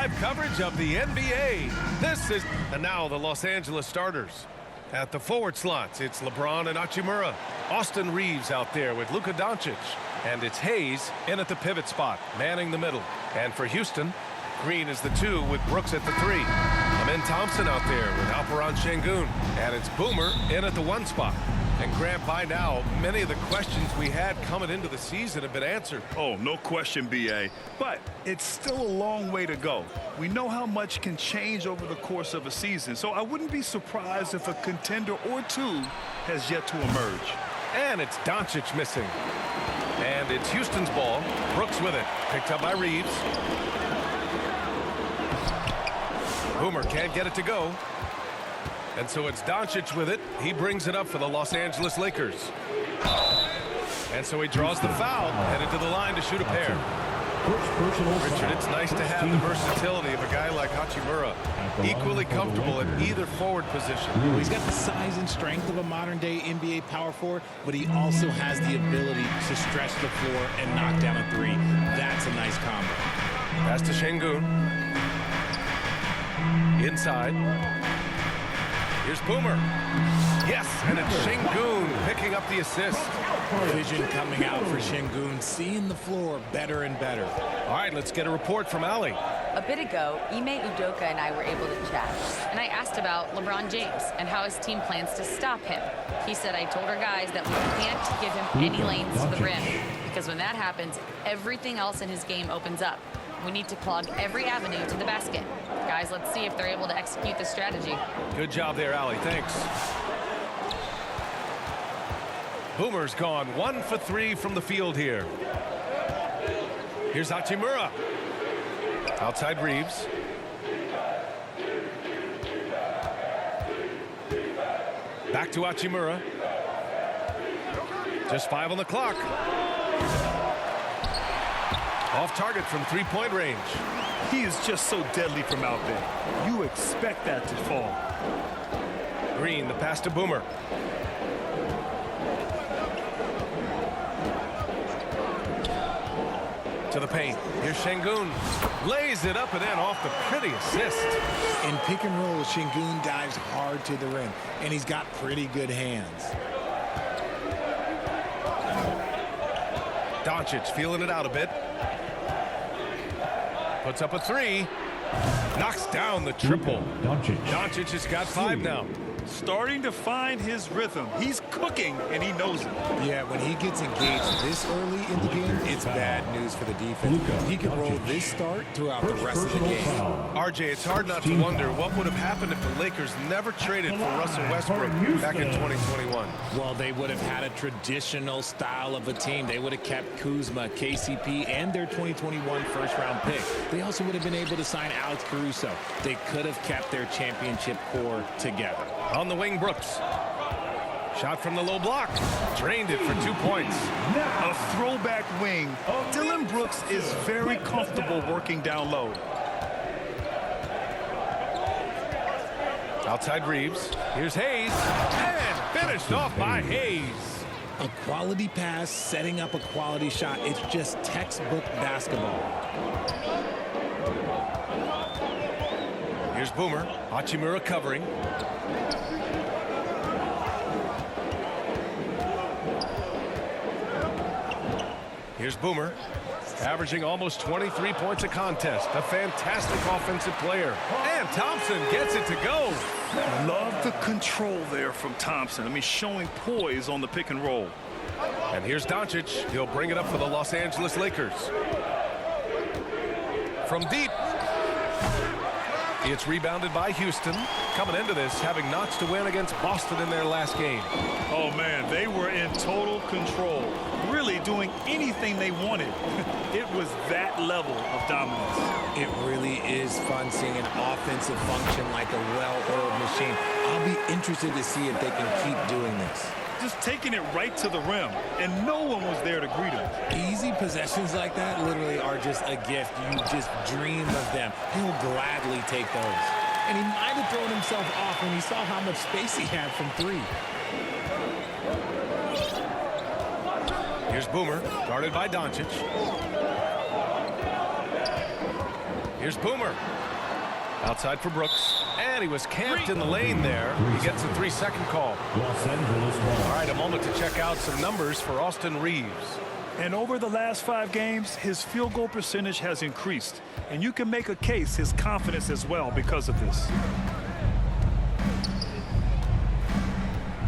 live coverage of the NBA. And now the Los Angeles starters. At the forward slots, it's LeBron and Hachimura. Austin Reeves out there with Luka Doncic. And it's Hayes in at the pivot spot, manning the middle. And for Houston, Green is the 2 with Brooks at the 3. Amen Thompson out there with Alperon Şengün. And it's Boomer in at the 1 spot. And Grant, by now, many of the questions we had coming into the season have been answered. Oh, no question, B.A. But it's still a long way to go. We know how much can change over the course of a season, so I wouldn't be surprised if a contender or 2 has yet to emerge. And it's Doncic missing. And it's Houston's ball. Brooks with it. Picked up by Reeves. Boomer can't get it to go. And so it's Doncic with it. He brings it up for the Los Angeles Lakers. And so he draws the foul, headed to the line to shoot a pair. Richard, it's nice to have the versatility of a guy like Hachimura, equally comfortable at either forward position. He's got the size and strength of a modern-day NBA power forward, but he also has the ability to stretch the floor and knock down a 3. That's a nice combo. Pass to Şengün. Inside. Here's Boomer. Yes, and it's Şengün picking up the assist. Vision coming out for Şengün, seeing the floor better and better. All right, let's get a report from Ali. A bit ago, Ime Udoka and I were able to chat, and I asked about LeBron James and how his team plans to stop him. He said, I told our guys that we can't give him any lanes to the rim, because when that happens, everything else in his game opens up. We need to plug every avenue to the basket. Guys, let's see if they're able to execute the strategy. Good job there, Ali. Thanks. Boomer's gone 1 for 3 from the field here. Here's Hachimura. Outside Reeves. Back to Hachimura. Just 5 on the clock. Off target from 3-point range. He is just so deadly from out there. You expect that to fall. Green, the pass to Boomer. To the paint. Here's Şengün. Lays it up and in off the pretty assist. In pick and roll, Şengün dives hard to the rim, and he's got pretty good hands. Doncic feeling it out a bit. Puts up a 3. Knocks down the triple. Doncic has got 5 now. Starting to find his rhythm. He's cooking, and he knows it. Yeah, when he gets engaged this early in the game, it's bad news for the defense. He can roll this start throughout the rest of the game. RJ, it's hard not to wonder what would have happened if the Lakers never traded for Russell Westbrook back in 2021. Well, they would have had a traditional style of a team. They would have kept Kuzma, KCP, and their 2021 first-round pick. They also would have been able to sign Alex Caruso. They could have kept their championship core together. On the wing, Brooks. Shot from the low block. Drained it for 2 points. A throwback wing. Dylan Brooks is very comfortable working down low. Outside Reeves. Here's Hayes. And finished off by Hayes. A quality pass, setting up a quality shot. It's just textbook basketball. Here's Boomer. Hachimura covering. Here's Boomer, averaging almost 23 points a contest. A fantastic offensive player. And Thompson gets it to go. Love the control there from Thompson. I mean, showing poise on the pick and roll. And here's Doncic. He'll bring it up for the Los Angeles Lakers. From deep. It's rebounded by Houston. Coming into this, having notched a win against Boston in their last game. Oh, man, they were in total control. Really doing anything they wanted. It was that level of dominance. It really is fun seeing an offensive function like a well-oiled machine. I'll be interested to see if they can keep doing this. Just taking it right to the rim, and no one was there to greet him. Easy possessions like that literally are just a gift. You just dream of them. He'll gladly take those. And he might have thrown himself off when he saw how much space he had from 3. Here's Boomer, guarded by Doncic. Here's Boomer. Outside for Brooks. And he was camped in the lane there. He gets a 3-second call. All right, a moment to check out some numbers for Austin Reeves. And over the last 5 games, his field goal percentage has increased. And you can make a case his confidence as well because of this.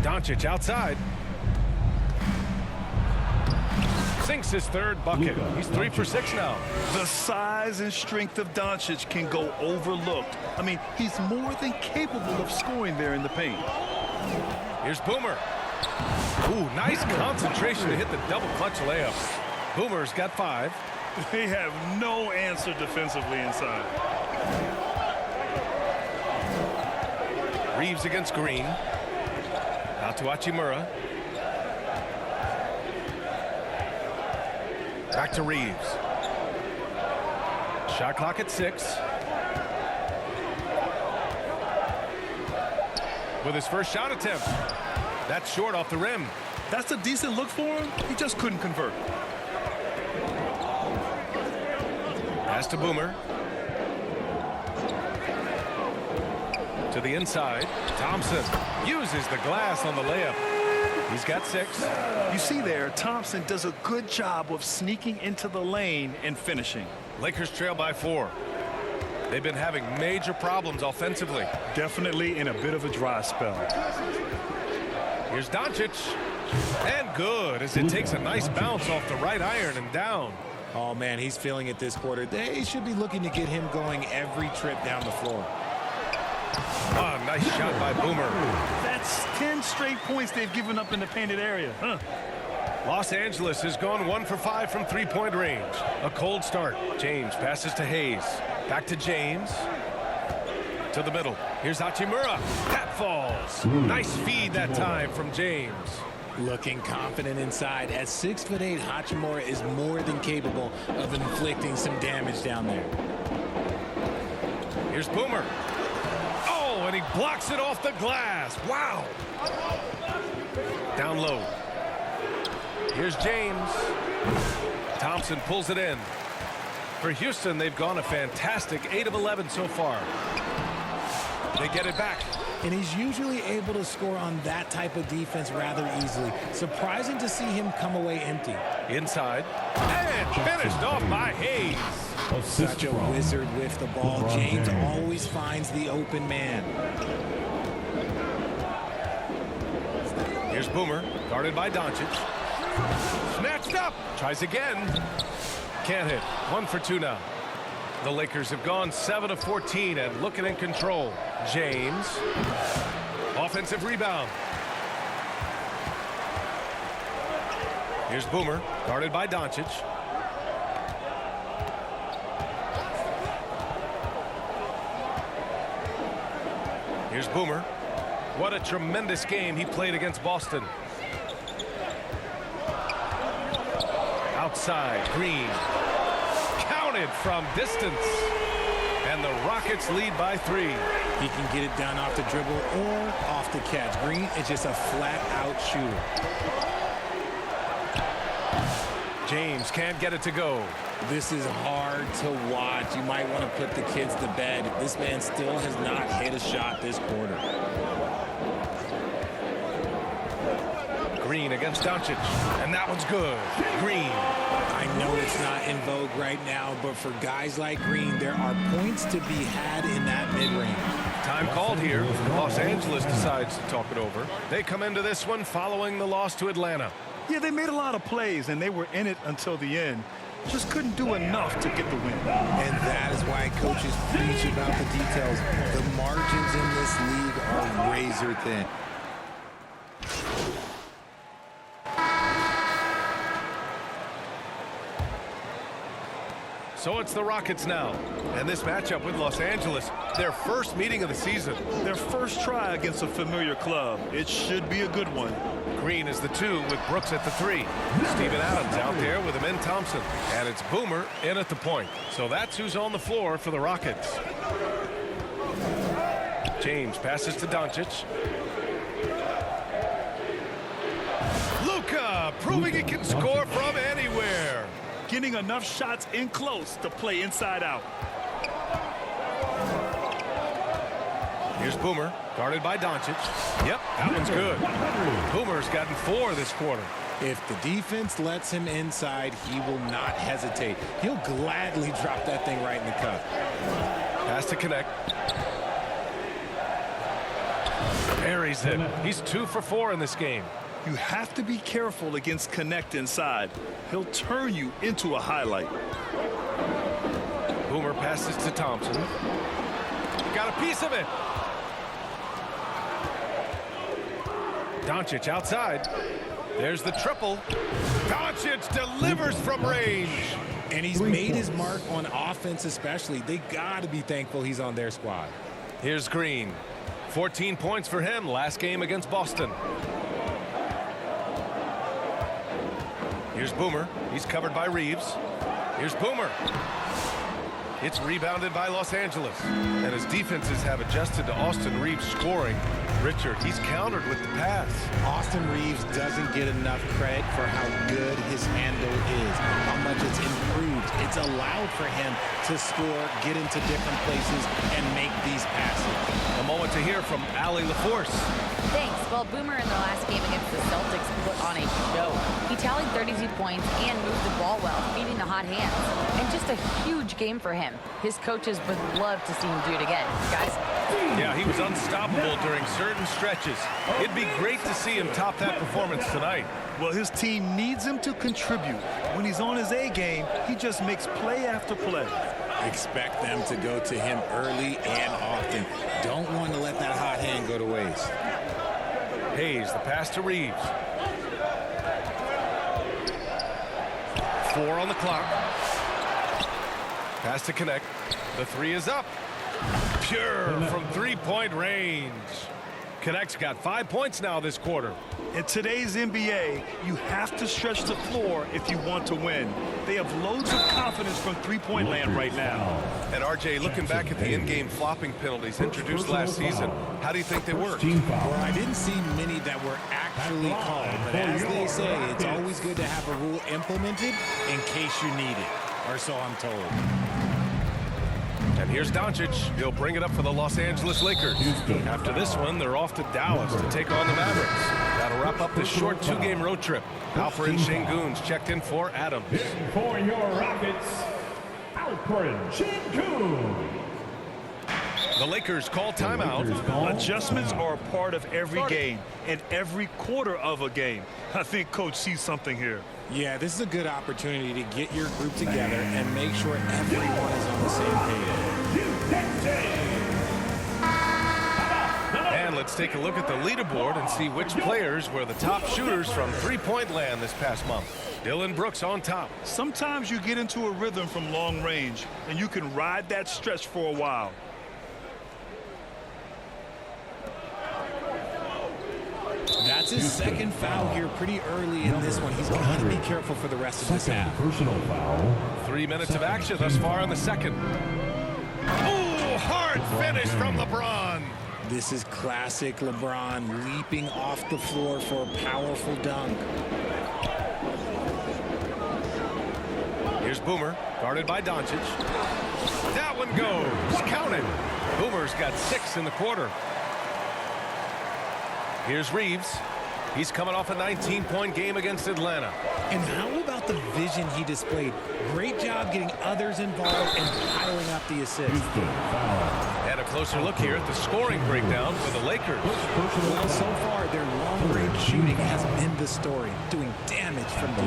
Doncic outside. Sinks his 3rd bucket. He's 3 for 6 now. The size and strength of Doncic can go overlooked. I mean, he's more than capable of scoring there in the paint. Here's Boomer. Ooh, nice concentration to hit the double clutch layup. Boomer's got 5. They have no answer defensively inside. Reeves against Green. Out to Hachimura. Back to Reeves. Shot clock at 6. With his first shot attempt. That's short off the rim. That's a decent look for him. He just couldn't convert. Pass to Boomer. To the inside. Thompson uses the glass on the layup. He's got 6. You see there, Thompson does a good job of sneaking into the lane and finishing. Lakers trail by 4. They've been having major problems offensively. Definitely in a bit of a dry spell. Here's Doncic. And good as it takes a nice bounce off the right iron and down. Oh, man, he's feeling it this quarter. They should be looking to get him going every trip down the floor. Oh, nice shot by Boomer. That's 10 straight points they've given up in the painted area. Los Angeles has gone 1 for 5 from 3-point range. A cold start. James passes to Hayes. Back to James. To the middle. Here's Hachimura. That falls. Nice feed that time from James. Looking confident inside. At 6'8", Hachimura is more than capable of inflicting some damage down there. Here's Boomer. Oh, and he blocks it off the glass. Wow. Down low. Here's James. Thompson pulls it in. For Houston, they've gone a fantastic 8 of 11 so far. They get it back. And he's usually able to score on that type of defense rather easily. Surprising to see him come away empty. Inside. And finished off by Hayes. Such a wizard with the ball. James always finds the open man. Here's Boomer, guarded by Doncic. Snatched up. Tries again. Can't hit. 1 for 2 now. The Lakers have gone 7 of 14 and looking in control. James. Offensive rebound. Here's Boomer, guarded by Doncic. Here's Boomer. What a tremendous game he played against Boston. Outside, Green. Counted from distance. And the Rockets lead by 3. He can get it down off the dribble or off the catch. Green is just a flat-out shooter. James can't get it to go. This is hard to watch. You might want to put the kids to bed. This man still has not hit a shot this quarter. Green against Doncic. And that one's good. Green. I know it's not in vogue right now, but for guys like Green, there are points to be had in that mid-range. Time called here. Los Angeles decides to talk it over. They come into this one following the loss to Atlanta. Yeah, they made a lot of plays, and they were in it until the end. Just couldn't do enough to get the win. And that is why coaches preach about the details. The margins in this league are razor thin. So it's the Rockets now. And this matchup with Los Angeles, their first meeting of the season. Their first try against a familiar club. It should be a good one. Green is the 2 with Brooks at the 3. Steven Adams out there with Amen Thompson. And it's Boomer in at the point. So that's who's on the floor for the Rockets. James passes to Doncic. Luka proving he can score from anywhere. Getting enough shots in close to play inside out. Here's Boomer, guarded by Doncic. Yep, that one's good. Boomer's gotten 4 this quarter. If the defense lets him inside, he will not hesitate. He'll gladly drop that thing right in the cup. Has to connect. Buries it. He's 2 for 4 in this game. You have to be careful against connect inside. He'll turn you into a highlight. Boomer passes to Thompson. Got a piece of it. Doncic outside. There's the triple. Doncic delivers from range. And he's made his mark on offense especially. They got to be thankful he's on their squad. Here's Green. 14 points for him last game against Boston. Here's Boomer. He's covered by Reeves. Here's Boomer. It's rebounded by Los Angeles. And his defenses have adjusted to Austin Reeves scoring. Richard, he's countered with the pass. Austin Reeves doesn't get enough credit for how good his handle is, how much it's improved. It's allowed for him to score, get into different places, and make these passes. A moment to hear from Allie LaForce. Thanks. Well, Boomer in the last game against the Celtics put on a show. He tallied 32 points and moved the ball well, feeding the hot hands. And just a huge game for him. His coaches would love to see him do it again. Guys? Yeah, he was unstoppable during certain stretches. It'd be great to see him top that performance tonight. Well, his team needs him to contribute. When he's on his A game, he just makes play after play. Expect them to go to him early and often. Don't want to let that hot hand go to waste. Hayes, the pass to Reeves. 4 on the clock. Pass to connect. The 3 is up. Pure from 3-point range. Connect's got 5 points now this quarter. In today's NBA, you have to stretch the floor if you want to win. They have loads of confidence from three-point land right now. And RJ, looking back at the in-game flopping penalties introduced last season, how do you think they worked? Well, I didn't see many that were actually called, but as they say, it's always good to have a rule implemented in case you need it, or so I'm told. And here's Doncic. He'll bring it up for the Los Angeles Lakers. After this one, they're off to Dallas to take on the Mavericks. That'll wrap up this short 2-game road trip. Alfred Şengün's checked in for Adams. For your Rockets, Alfred Şengün. The Lakers call timeout. Adjustments are a part of every game and every quarter of a game. I think Coach sees something here. Yeah, this is a good opportunity to get your group together and make sure everyone is on the same page. And let's take a look at the leaderboard and see which players were the top shooters from three-point land this past month. Dylan Brooks on top. Sometimes you get into a rhythm from long range, and you can ride that stretch for a while. That's his second foul here pretty early in this one. He's got to be careful for the rest of this half. Personal foul. 3 minutes of action thus far in the second. Oh, hard finish from LeBron. This is classic LeBron leaping off the floor for a powerful dunk. Here's Boomer, guarded by Doncic. That one goes. Counted. Boomer's got 6 in the quarter. Here's Reeves. He's coming off a 19-point game against Atlanta. And how about the vision he displayed? Great job getting others involved and piling up the assists. And a closer look here at the scoring breakdown for the Lakers. Well, so far, their long-range shooting has been the story, doing damage from deep.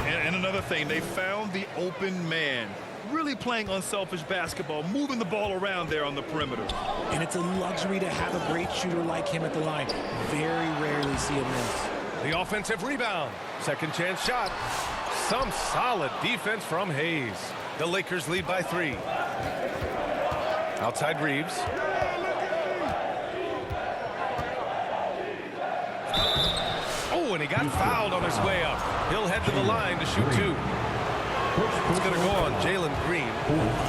And another thing, they found the open man. Really playing unselfish basketball, moving the ball around there on the perimeter. And it's a luxury to have a great shooter like him at the line. Very rarely see him miss. The offensive rebound. Second chance shot. Some solid defense from Hayes. The Lakers lead by 3. Outside Reeves. Oh, and he got fouled on his way up. He'll head to the line to shoot 2. It's going to go on Jalen Green.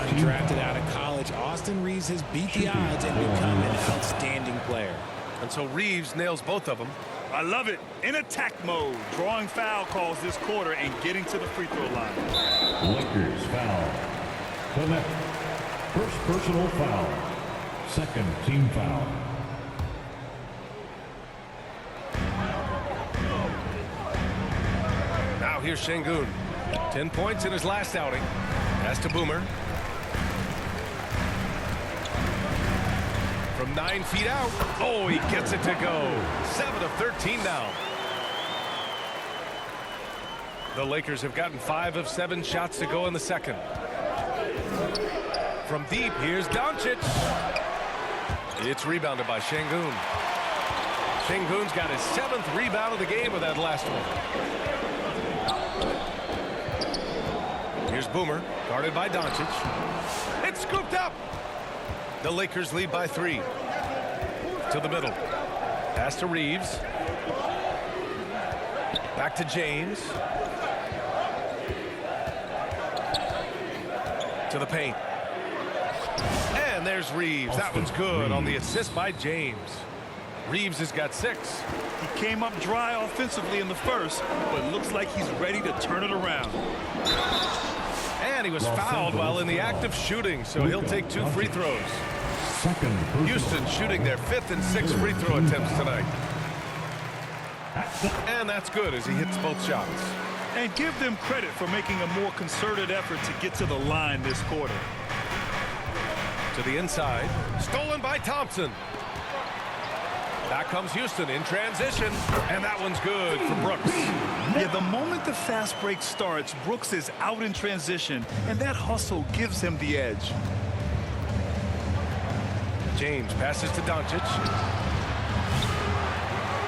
Undrafted out of college, Austin Reeves has beat the odds and become an outstanding player. And so Reeves nails both of them. I love it. In attack mode, drawing foul calls this quarter and getting to the free throw line. Lakers foul. Connect. First personal foul. Second team foul. Now here's Şengün. 10 points in his last outing. Pass to Boomer. From 9 feet out. Oh, he gets it to go. 7 of 13 now. The Lakers have gotten 5 of 7 shots to go in the second. From deep, here's Doncic. It's rebounded by Şengün. Şengün's got his 7th rebound of the game with that last one. Here's Boomer, guarded by Doncic. It's scooped up. The Lakers lead by 3. To the middle. Pass to Reeves. Back to James. To the paint. And there's Reeves. That one's good on the assist by James. Reeves has got 6. He came up dry offensively in the first, but looks like he's ready to turn it around. And he was fouled while in the act of shooting, so he'll take 2 free throws. Houston shooting their 5th and 6th free throw attempts tonight. And that's good as he hits both shots. And give them credit for making a more concerted effort to get to the line this quarter. To the inside. Stolen by Thompson. Back comes Houston in transition. And that one's good for Brooks. Yeah, the moment the fast break starts, Brooks is out in transition, and that hustle gives him the edge. James passes to Doncic.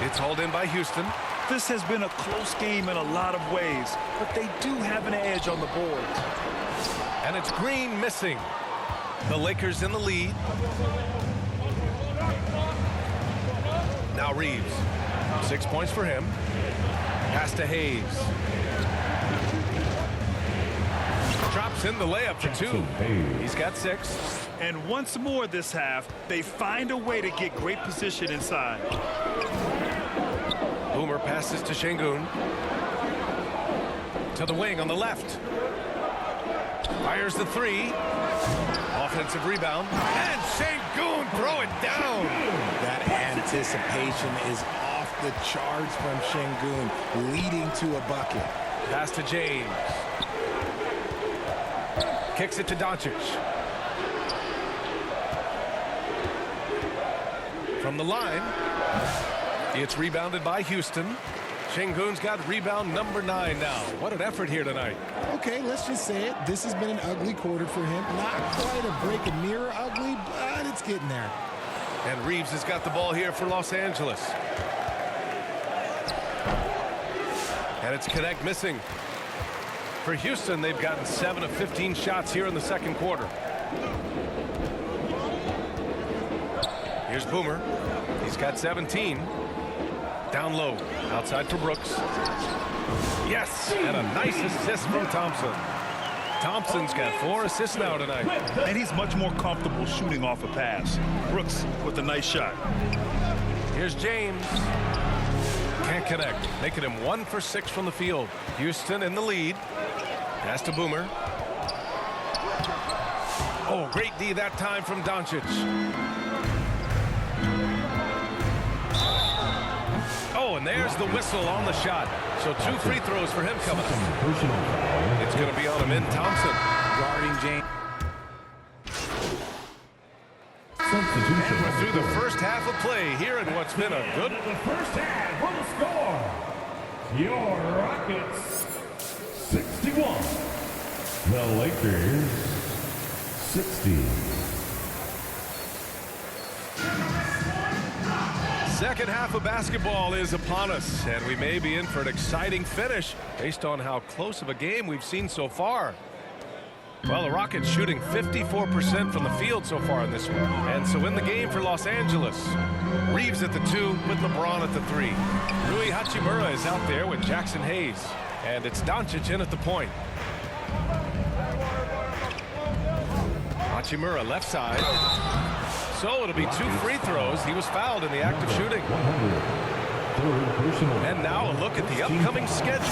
It's hauled in by Houston. This has been a close game in a lot of ways, but they do have an edge on the boards. And it's Green missing. The Lakers in the lead. Now Reeves. 6 points for him. Pass to Hayes. Drops in the layup for 2. He's got 6. And once more this half, they find a way to get great position inside. Boomer passes to Şengün. To the wing on the left. Fires the 3. Offensive rebound. And Şengün throw it down. That anticipation is off the charts from Şengün, leading to a bucket. Pass to James. Kicks it to Doncic. From the line. It's rebounded by Houston. Şengün's got rebound number 9 now. What an effort here tonight. Okay, let's just say it. This has been an ugly quarter for him. Not quite a break a mirror ugly, but it's getting there. And Reeves has got the ball here for Los Angeles. And it's Connect missing. For Houston, they've gotten 7 of 15 shots here in the second quarter. Here's Boomer. He's got 17. Down low. Outside for Brooks. Yes! And a nice assist from Thompson. Thompson's got 4 assists now tonight. And he's much more comfortable shooting off a pass. Brooks with a nice shot. Here's James. Can't connect. Making him 1 for 6 from the field. Houston in the lead. Pass to Boomer. Oh, great D that time from Doncic. Oh, and there's the whistle on the shot. So 2 free throws for him coming up. It's going to be on him in Thompson. Guarding James. And we're through the first half of play here in what's been a good... The first half will score. Your Rockets 61. The Lakers 60. Second half of basketball is upon us, and we may be in for an exciting finish based on how close of a game we've seen so far. Well, the Rockets shooting 54% from the field so far in this one. And so in the game for Los Angeles, Reeves at the 2 with LeBron at the 3. Rui Hachimura is out there with Jackson Hayes. And it's Doncic in at the point. Hachimura left side. So it'll be 2 free throws. He was fouled in the act of shooting. third personal. And now a look at the upcoming schedule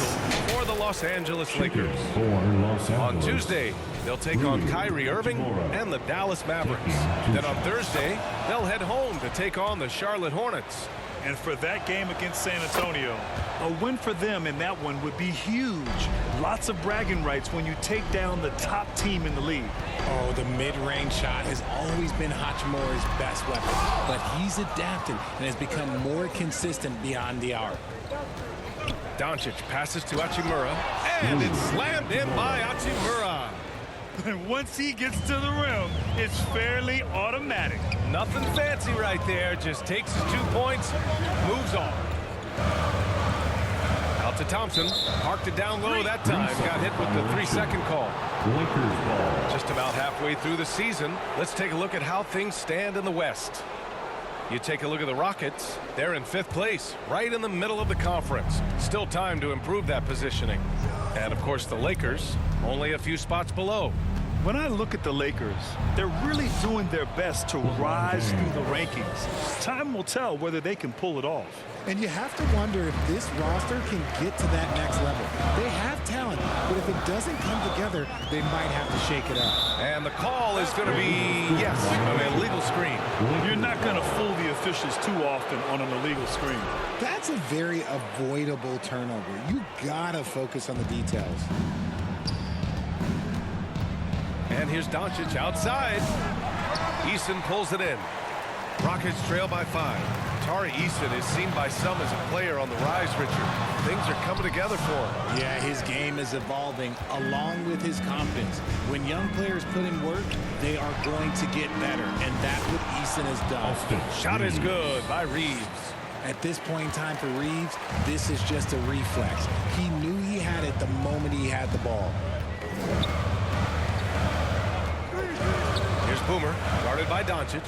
for the Los Angeles Lakers. For Los On Angeles. Tuesday, they'll take on Kyrie Irving and the Dallas Mavericks. Then on Thursday, they'll head home to take on the Charlotte Hornets. And for that game against San Antonio, a win for them in that one would be huge. Lots of bragging rights when you take down the top team in the league. Oh, the mid-range shot has always been Hachimura's best weapon, but he's adapted and has become more consistent beyond the arc. Doncic passes to Hachimura, and it's slammed in by Hachimura. And once he gets to the rim, it's fairly automatic. Nothing fancy right there, just takes his 2 points, moves on. Out to Thompson, parked it down low that time, got hit with the 3-second call. Lakers ball. Just about halfway through the season, let's take a look at how things stand in the West. You take a look at the Rockets, they're in 5th place, right in the middle of the conference. Still time to improve that positioning. And of course the Lakers, only a few spots below. When I look at the Lakers, they're really doing their best to rise through the rankings. Time will tell whether they can pull it off. And you have to wonder if this roster can get to that next level. They have talent, but if it doesn't come together, they might have to shake it up. And the call is going to be, yes, an illegal screen. You're not going to fool the officials too often on an illegal screen. That's a very avoidable turnover. You gotta focus on the details. And here's Doncic outside. Eason pulls it in. Rockets trail by 5. Tari Eason is seen by some as a player on the rise, Richard. Things are coming together for him. Yeah, his game is evolving along with his confidence. When young players put in work, they are going to get better, and that's what Eason has done. Shot is good by Reeves. At this point in time for Reeves, this is just a reflex. He knew he had it the moment he had the ball. Here's Boomer, guarded by Doncic.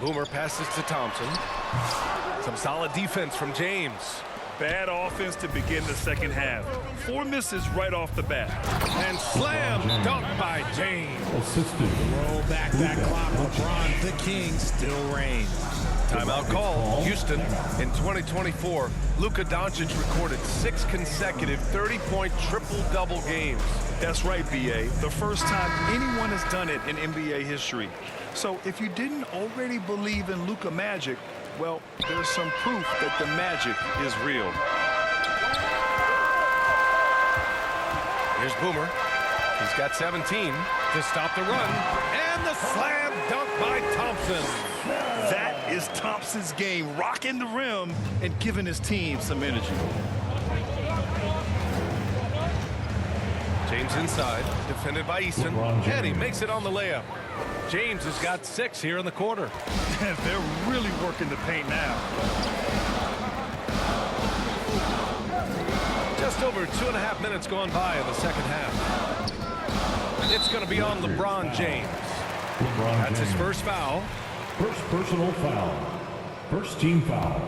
Boomer passes to Thompson. Some solid defense from James. Bad offense to begin the second half. 4 misses right off the bat. And slam dunk by James. Assisted. Roll back that clock. LeBron, the king, still reigns. Timeout call. Houston, in 2024, Luka Doncic recorded 6 consecutive 30-point triple-double games. That's right, B.A. The first time anyone has done it in NBA history. So if you didn't already believe in Luka magic, well, there's some proof that the magic is real. Here's Boomer. He's got 17 to stop the run. And the slam dunk by Thompson. That is Thompson's game, rocking the rim and giving his team some energy. James inside, defended by Eason, and he makes it on the layup. James has got 6 here in the quarter. They're really working the paint now. Just over 2.5 minutes gone by in the second half. It's going to be on LeBron James. That's his first foul. First personal foul. First team foul.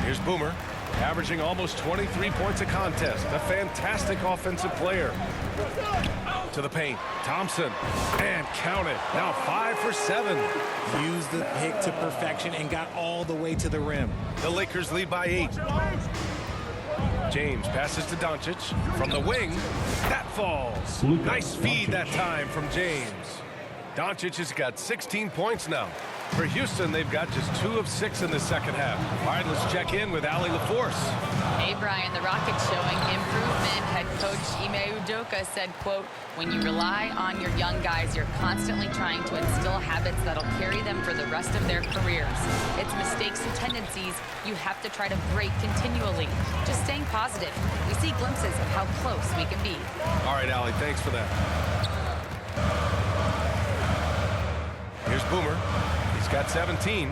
Here's Boomer, averaging almost 23 points a contest. A fantastic offensive player. To the paint, Thompson, and count it. Now 5 for 7. Used the pick to perfection and got all the way to the rim. The Lakers lead by 8. James passes to Doncic from the wing. That falls. Nice feed that time from James. Doncic has got 16 points now. For Houston, they've got just 2 of 6 in the second half. All right, let's check in with Ali LaForce. Hey, Brian, the Rockets showing improvement. Head coach Ime Udoka said, quote, when you rely on your young guys, you're constantly trying to instill habits that'll carry them for the rest of their careers. It's mistakes and tendencies you have to try to break continually. Just staying positive. We see glimpses of how close we can be. All right, Ali, thanks for that. Here's Boomer. He's got 17.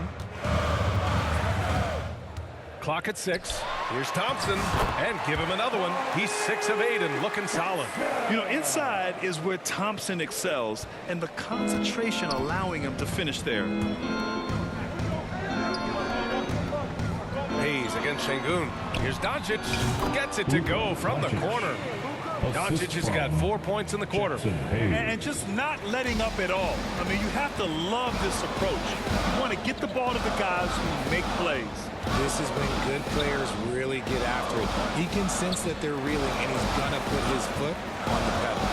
Clock at 6. Here's Thompson, and give him another one. He's 6 of 8 and looking solid. You know, inside is where Thompson excels, and the concentration allowing him to finish there. Hayes against Şengün. Here's Doncic. Gets it to go from the corner. Doncic has got 4 points in the quarter. And just not letting up at all. I mean, you have to love this approach. You want to get the ball to the guys who make plays. This is when good players really get after it. He can sense that they're reeling, and he's going to put his foot on the pedal.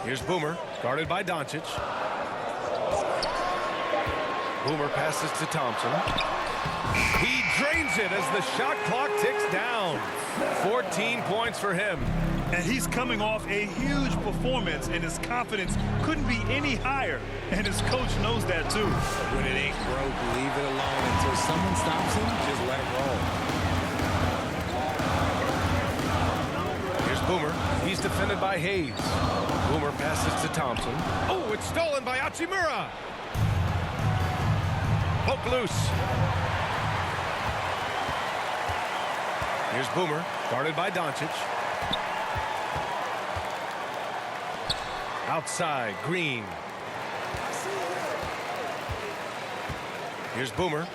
Here's Boomer, guarded by Doncic. Boomer passes to Thompson. He drains it as the shot clock ticks down. 14 points for him. And he's coming off a huge performance, and his confidence couldn't be any higher. And his coach knows that, too. When it ain't broke, leave it alone. Until someone stops him, just let it roll. Here's Boomer. He's defended by Hayes. Boomer passes to Thompson. Oh, it's stolen by Hachimura. Poke loose. Here's Boomer, guarded by Doncic. Outside, Green. Here's Boomer.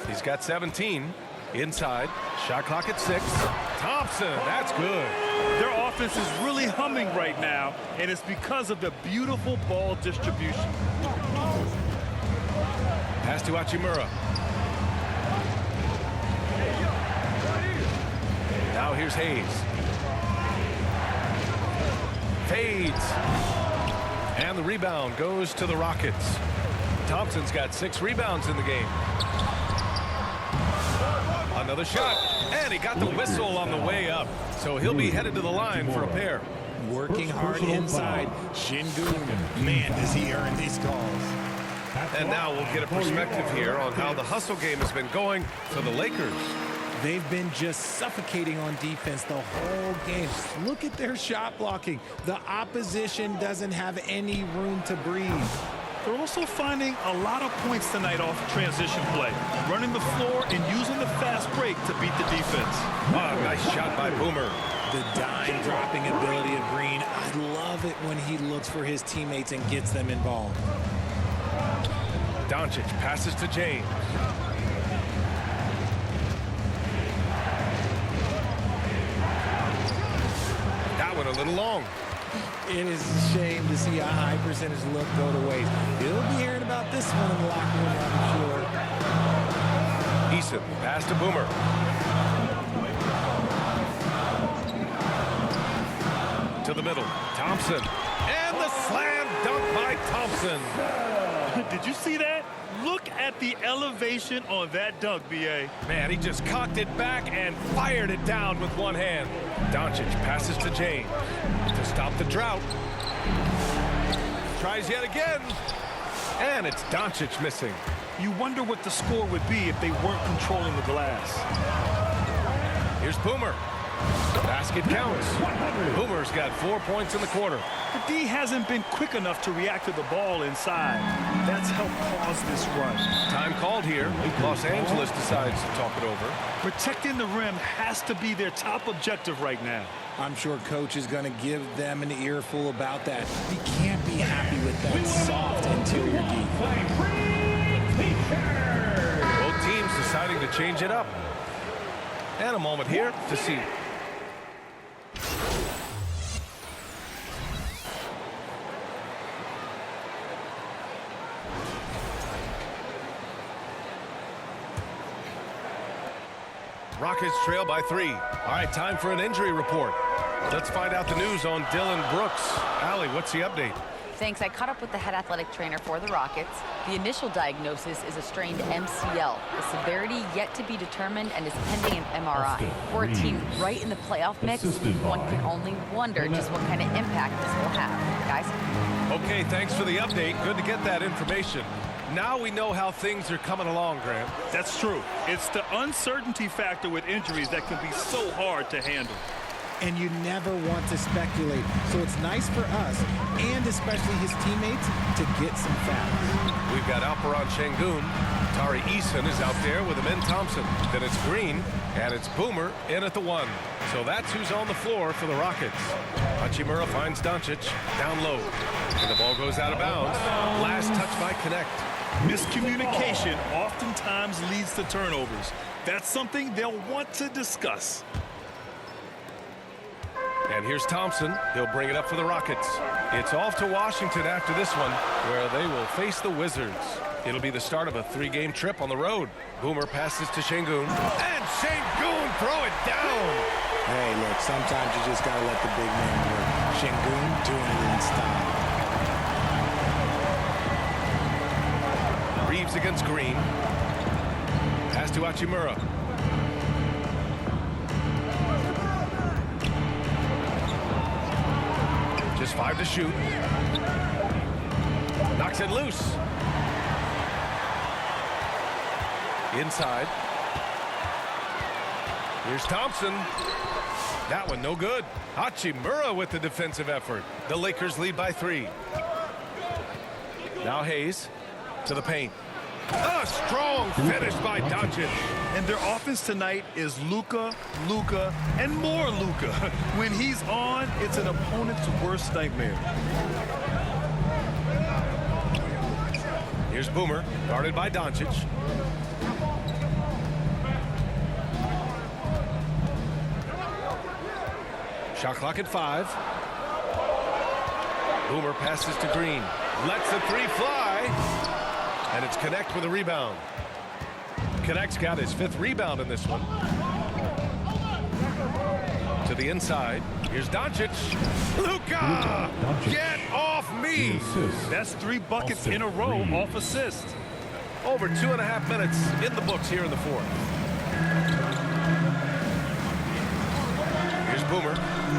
He's got 17. Inside, shot clock at 6. Thompson, that's good. Their offense is really humming right now, and it's because of the beautiful ball distribution. Pass to Hachimura. Now here's Hayes. Fades. And the rebound goes to the Rockets. Thompson's got 6 rebounds in the game. Another shot. And he got the whistle on the way up. So he'll be headed to the line for a pair. Working hard inside. Şengün, man, does he earn these calls. And now we'll get a perspective here on how the hustle game has been going for the Lakers. They've been just suffocating on defense the whole game. Look at their shot blocking. The opposition doesn't have any room to breathe. They're also finding a lot of points tonight off transition play, running the floor and using the fast break to beat the defense. Oh, nice shot by Boomer. The dime-dropping ability of Green. I love it when he looks for his teammates and gets them involved. Doncic passes to James. That one a little long. It is a shame to see a high percentage look go to waste. You'll be hearing about this one in the locker room, I'm sure. Eason, pass to Boomer. To the middle, Thompson. And the slam dunk by Thompson. Did you see that? Look at the elevation on that dunk, B.A. Man, he just cocked it back and fired it down with one hand. Doncic passes to James to stop the drought. Tries yet again. And it's Doncic missing. You wonder what the score would be if they weren't controlling the glass. Here's Boomer. Basket counts. Boomer's got 4 points in the quarter. The D hasn't been quick enough to react to the ball inside. That's helped cause this run. Time called here. Los Angeles decides to talk it over. Protecting the rim has to be their top objective right now. I'm sure Coach is going to give them an earful about that. He can't be happy with that soft interior D. Both teams deciding to change it up. And a moment here to see. Rockets trail by 3. All right, time for an injury report. Let's find out the news on Dylan Brooks. Allie, what's the update? Thanks. I caught up with the head athletic trainer for the Rockets. The initial diagnosis is a strained MCL. The severity yet to be determined and is pending an MRI. For a team right in the playoff mix, one can only wonder just what kind of impact this will have. Guys? Okay, thanks for the update. Good to get that information. Now we know how things are coming along, Grant. That's true. It's the uncertainty factor with injuries that can be so hard to handle. And you never want to speculate. So it's nice for us, and especially his teammates, to get some facts. We've got Alperen Şengün. Tari Eason is out there with Amen Thompson. Then it's Green, and it's Boomer in at the 1. So that's who's on the floor for the Rockets. Hachimura finds Doncic down low. And the ball goes out of bounds. Last touch by Connect. Miscommunication oftentimes leads to turnovers. That's something they'll want to discuss. And here's Thompson. He'll bring it up for the Rockets. It's off to Washington after this one, where they will face the Wizards. It'll be the start of a 3-game trip on the road. Boomer passes to Şengün. And Şengün throw it down. Hey, look, sometimes you just got to let the big man work. Şengün doing it in style. Reeves against Green. Pass to Hachimura. Just 5 to shoot. Knocks it loose. Inside. Here's Thompson. That one no good. Hachimura with the defensive effort. The Lakers lead by 3. Now Hayes to the paint. A strong finish by Doncic. And their offense tonight is Luka, and more Luka. When he's on, it's an opponent's worst nightmare. Here's Boomer, guarded by Doncic. Shot clock at 5. Boomer passes to Green. Lets the 3 fly. And it's Connect with a rebound. Connect's got his 5th rebound in this one. To the inside. Here's Doncic. Luka! Get off me! That's 3 buckets in a row off assist. Over 2.5 minutes in the books here in the 4th. Here's Boomer.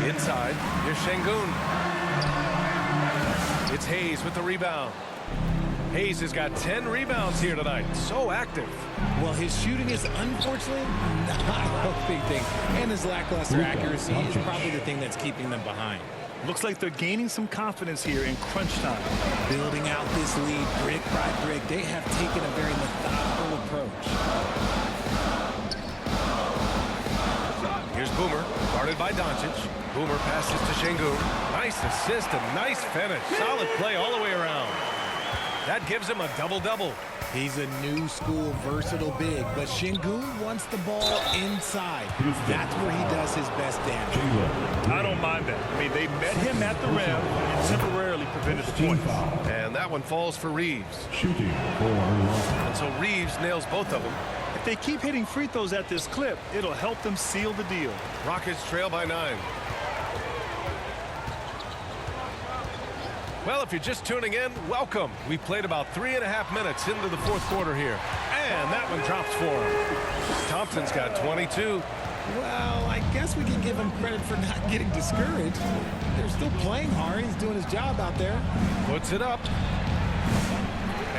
Inside. Here's Şengün. It's Hayes with the rebound. Hayes has got 10 rebounds here tonight. So active. Well, his shooting is unfortunately not a big thing. And his lackluster accuracy is probably the thing that's keeping them behind. Looks like they're gaining some confidence here in crunch time. Building out this lead brick by brick, they have taken a very methodical approach. Here's Boomer, guarded by Doncic. Boomer passes to Şengün. Nice assist and nice finish. Solid play all the way around. That gives him a double-double. He's a new school versatile big, but Şengün wants the ball inside. That's where he does his best damage. I don't mind that. I mean, they met him at the rim and temporarily prevented the points. And that one falls for Reeves. Shooting for And so Reeves nails both of them. If they keep hitting free throws at this clip, it'll help them seal the deal. Rockets trail by 9. Well, if you're just tuning in, welcome. We played about 3.5 minutes into the 4th quarter here. And that one drops for him. Thompson's got 22. Well, I guess we can give him credit for not getting discouraged. They're still playing hard. He's doing his job out there. Puts it up.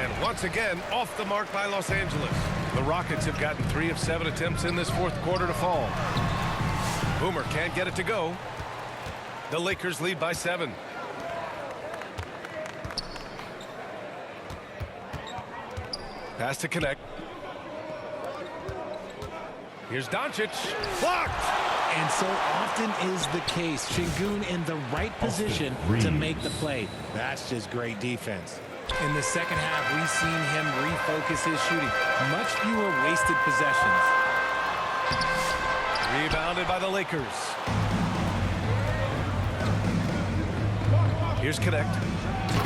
And once again, off the mark by Los Angeles. The Rockets have gotten 3 of 7 attempts in this 4th quarter to fall. Boomer can't get it to go. The Lakers lead by 7. Pass to Connect. Here's Doncic. Blocked! And so often is the case. Şengün in the right position to make the play. That's just great defense. In the second half, we've seen him refocus his shooting. Much fewer wasted possessions. Rebounded by the Lakers. Here's Connect.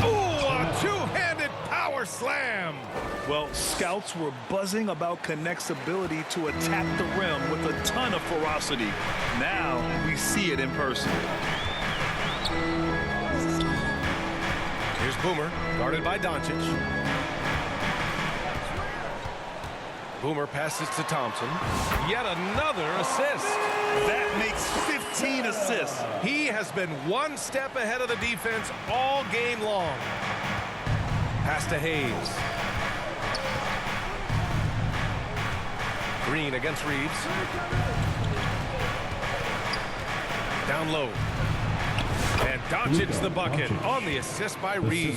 Oh, a two-handed power slam. Well, scouts were buzzing about Connect's ability to attack the rim with a ton of ferocity. Now we see it in person. Here's Boomer, guarded by Doncic. Boomer passes to Thompson. Yet another assist. That makes 15 assists. He has been one step ahead of the defense all game long. Pass to Hayes. Green against Reeves. Down low. And Doncic the bucket on the assist by Reeves.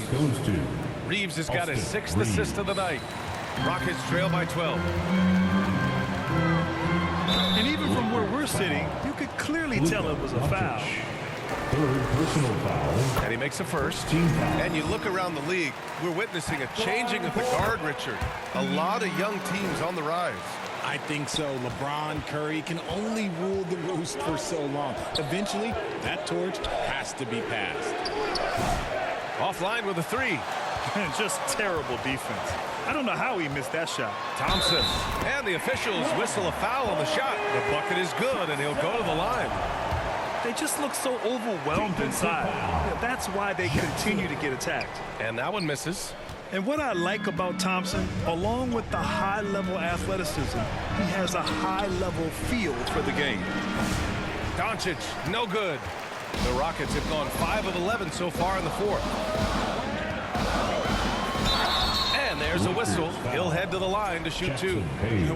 Reeves has got his 6th assist of the night. Rockets trail by 12. And even from where we're sitting, you could clearly tell it was a foul. 3rd personal foul. And he makes a first. And you look around the league, we're witnessing a changing of the guard, Richard. A lot of young teams on the rise. I think so. LeBron, Curry can only rule the roost for so long. Eventually, that torch has to be passed. Offline with a three. Just terrible defense. I don't know how he missed that shot. Thompson. And the officials whistle a foul on the shot. The bucket is good, and he'll go to the line. They just look so overwhelmed inside. Yeah, that's why they continue to get attacked. And that one misses. And what I like about Thompson, along with the high-level athleticism, he has a high-level feel for the game. Doncic, no good. The Rockets have gone 5 of 11 so far in the fourth. And there's a whistle. He'll head to the line to shoot two.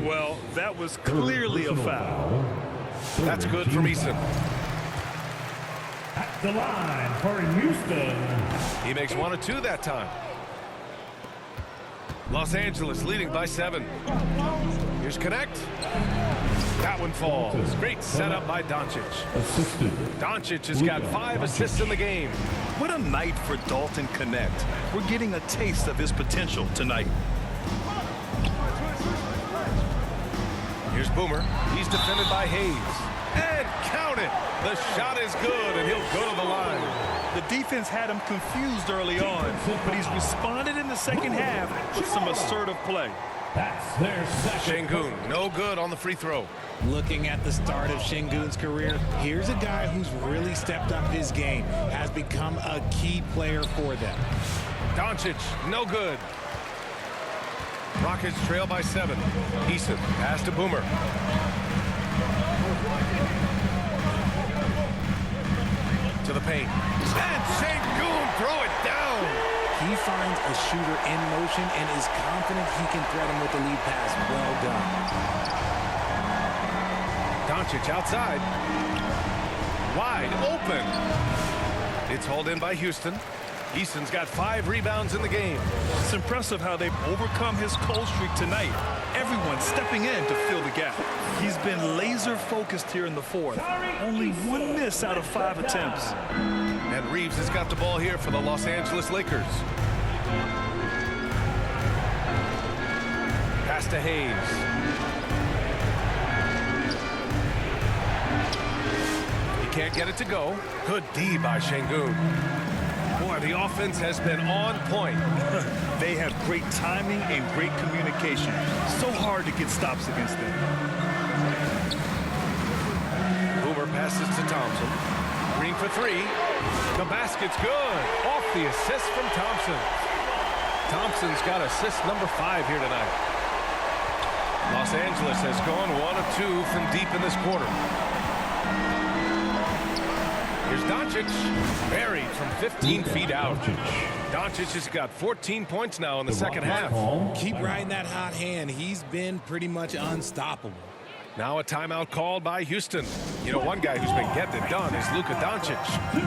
Well, that was clearly a foul. That's good from Eason. At the line for Houston. He makes 1 of 2 that time. Los Angeles leading by 7. Here's Connect. That one falls. Great setup by Doncic. Assisted. Doncic has got 5 assists in the game. What a night for Dalton Connect. We're getting a taste of his potential tonight. Here's Boomer. He's defended by Hayes. And count it. The shot is good, and he'll go to the line. The defense had him confused early on, but he's responded in the second half with some assertive play. That's their second. Şengün, no good on the free throw. Looking at the start of Şengün's career, here's a guy who's really stepped up his game, has become a key player for them. Doncic, no good. Rockets trail by 7. Eason, pass to Boomer. To the paint. And Şengün, throw it down. He finds a shooter in motion and is confident he can thread him with the lead pass. Well done. Doncic outside. Wide open. It's hauled in by Houston. Eason's got 5 rebounds in the game. It's impressive how they've overcome his cold streak tonight. Everyone stepping in to fill the gap. He's been laser focused here in the fourth. Only 1 miss out of 5 attempts. And Reeves has got the ball here for the Los Angeles Lakers. Pass to Hayes. He can't get it to go. Good D by Şengün. Boy, the offense has been on point. They have great timing and great communication. So hard to get stops against them. Boomer passes to Thompson. Green for 3. The basket's good. Off the assist from Thompson. Thompson's got assist number 5 here tonight. Los Angeles has gone 1 of 2 from deep in this quarter. Here's Doncic, buried from 15 feet out. Doncic has got 14 points now in the second half. Keep riding that hot hand. He's been pretty much unstoppable. Now a timeout called by Houston. You know, one guy who's been getting it done is Luka Doncic.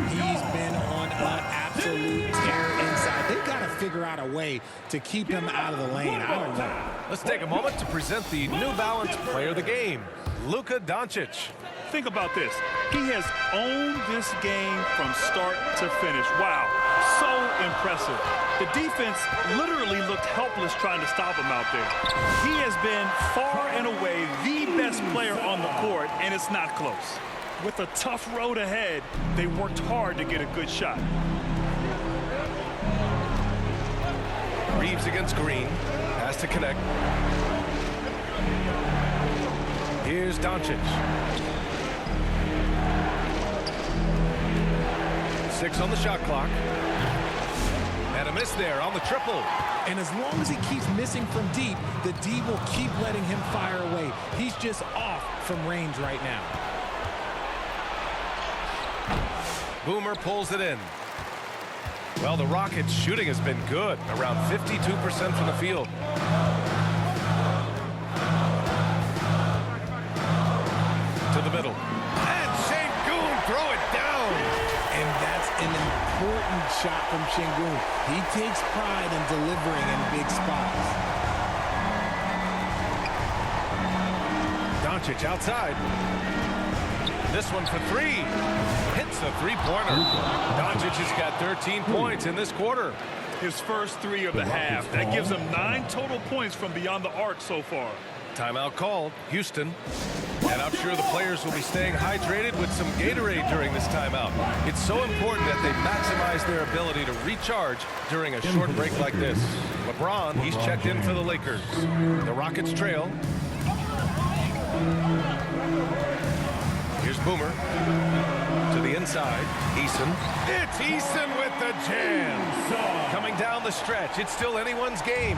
He's been on an absolute tear inside. They've got to figure out a way to keep him out of the lane. I don't know. Let's take a moment to present the New Balance Player of the Game, Luka Doncic. Think about this. He has owned this game from start to finish. Wow, so impressive. The defense literally looked helpless trying to stop him out there. He has been far and away the best player on the court, and it's not close. With a tough road ahead, they worked hard to get a good shot. Reeves against Green. Has to connect. Here's Doncic. 6 on the shot clock. And a miss there on the triple. And as long as he keeps missing from deep, the D will keep letting him fire away. He's just off from range right now. Boomer pulls it in. Well, the Rockets' shooting has been good, around 52% from the field. To the middle. And Şengün, throw it down. And that's an important shot from Şengün. He takes pride in delivering in big spots. Doncic outside. This one for 3. Hits a three-pointer. Doncic has got 13 points in this quarter. His first 3 of the half. That gives him 9 total points from beyond the arc so far. Timeout called, Houston. And I'm sure the players will be staying hydrated with some Gatorade during this timeout. It's so important that they maximize their ability to recharge during a short break like this. LeBron, he's checked in for the Lakers. The Rockets trail. Here's Boomer to the inside. Eason. It's Eason with the jam. Coming down the stretch. It's still anyone's game.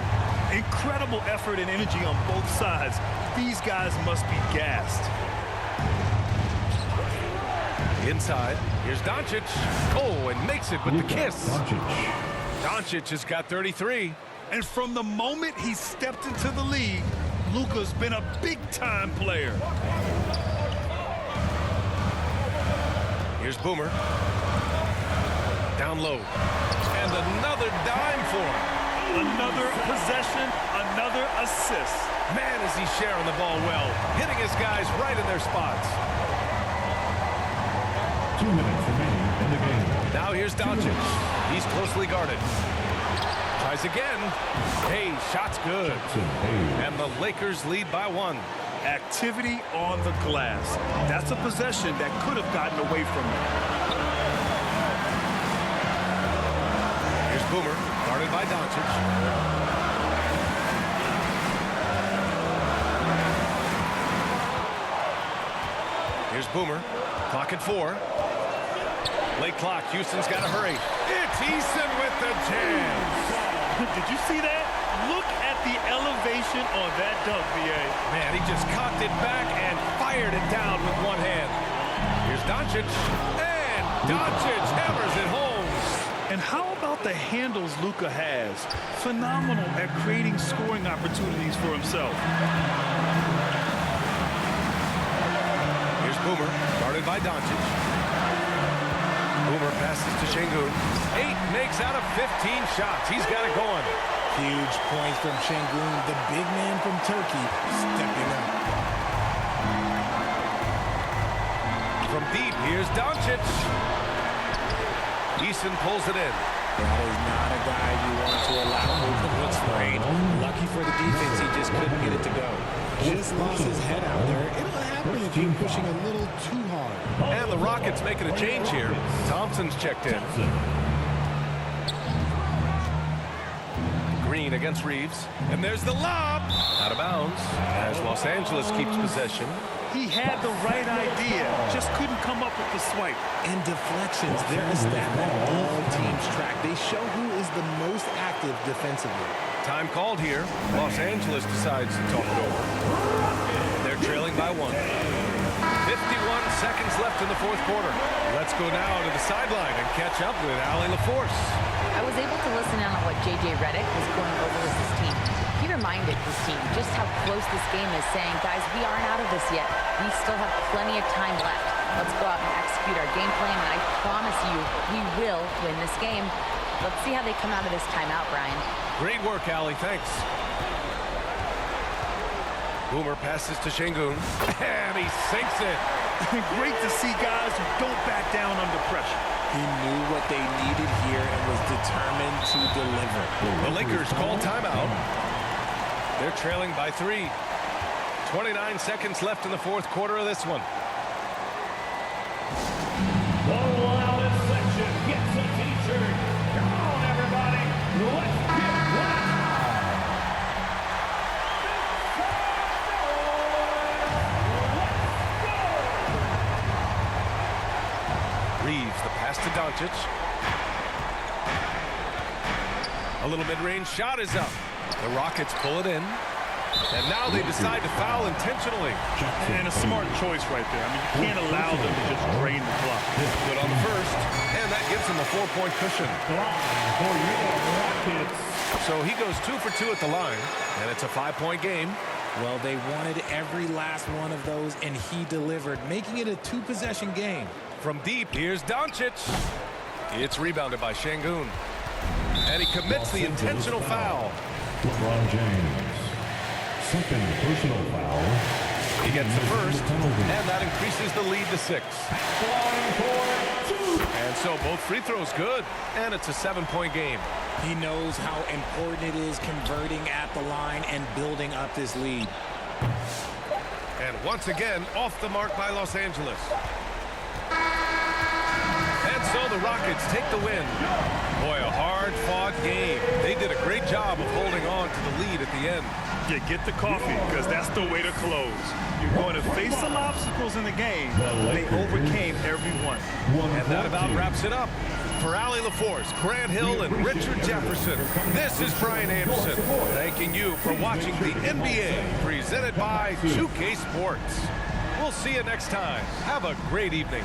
Incredible effort and energy on both sides. These guys must be gassed. Inside. Here's Doncic. Oh, and makes it with the kiss. Doncic has got 33. And from the moment he stepped into the league, Luka's been a big-time player. Here's Boomer. Down low. And another dime for him. Another possession, another assist. Man, is he sharing the ball well. Hitting his guys right in their spots. 2 minutes remaining in the game. Now here's Doncic. He's closely guarded. Tries again. Hey, shot's good. And the Lakers lead by 1. Activity on the glass. That's a possession that could have gotten away from him. Here's Boomer, guarded by Doncic. Here's Boomer. Clock at 4. Late clock. Houston's got to hurry. It's Eason with the jam. Did you see that? Look at the elevation on that dunk, B.A. Man, he just cocked it back and fired it down with one hand. Here's Doncic. And Doncic hammers it home. And how about the handles Luka has? Phenomenal at creating scoring opportunities for himself. Here's Boomer, guarded by Doncic. Boomer passes to Şengün. 8 makes out of 15 shots. He's got it going. Huge points from Şengün, the big man from Turkey, stepping up. From deep, here's Doncic. Eason pulls it in. That is not a guy you want to allow movement with straight. Lucky for the defense, he just couldn't get it to go. Just lost his head out there. It'll happen if you're pushing a little too hard. And the Rockets making a change here. Thompson's checked in. Green against Reeves. And there's the lob. Out of bounds as Los Angeles keeps possession. He had the right idea, just couldn't come up with the swipe. And deflections, they're a stat that all teams track. They show who is the most active defensively. Time called here. Los Angeles decides to talk it over. They're trailing by 1. 51 seconds left in the fourth quarter. Let's go now to the sideline and catch up with Allie LaForce. I was able to listen in on what J.J. Redick was going over with his team. He reminded his team just how close this game is, saying, guys, we aren't out of this yet. We still have plenty of time left. Let's go out and execute our game plan, and I promise you, we will win this game. Let's see how they come out of this timeout, Brian. Great work, Allie. Thanks. Boomer passes to Şengün, and he sinks it. Great to see guys who don't back down under pressure. He knew what they needed here and was determined to deliver. The Lakers call timeout. They're trailing by 3. 29 seconds left in the fourth quarter of this one. The loudest section gets a t-shirt. Come on, everybody. Let's get loud. Reeves, the pass to Doncic. A little mid-range shot is up. The Rockets pull it in. And now they decide to foul intentionally. And a smart choice right there. I mean, you can't allow them to just drain the clock. Good on the first. And that gives them a 4-point cushion. So he goes 2 for 2 at the line. And it's a 5-point game. Well, they wanted every last one of those, and he delivered, making it a 2-possession game. From deep, here's Doncic. It's rebounded by Şengün. And he commits the intentional foul. LeBron James. Second personal foul. He gets the first, and that increases the lead to 6. And so both free throws good, and it's a 7-point game. He knows how important it is converting at the line and building up this lead. And once again, off the mark by Los Angeles. And so the Rockets take the win. Boy, a hard-fought game. They did a great job of holding on to the lead at the end. Yeah, get the coffee, because that's the way to close. You're going to face some obstacles in the game. They overcame every one. And that about wraps it up. For Allie LaForce, Grant Hill, and Richard Jefferson, this is Brian Anderson, thanking you for watching the NBA, presented by 2K Sports. We'll see you next time. Have a great evening.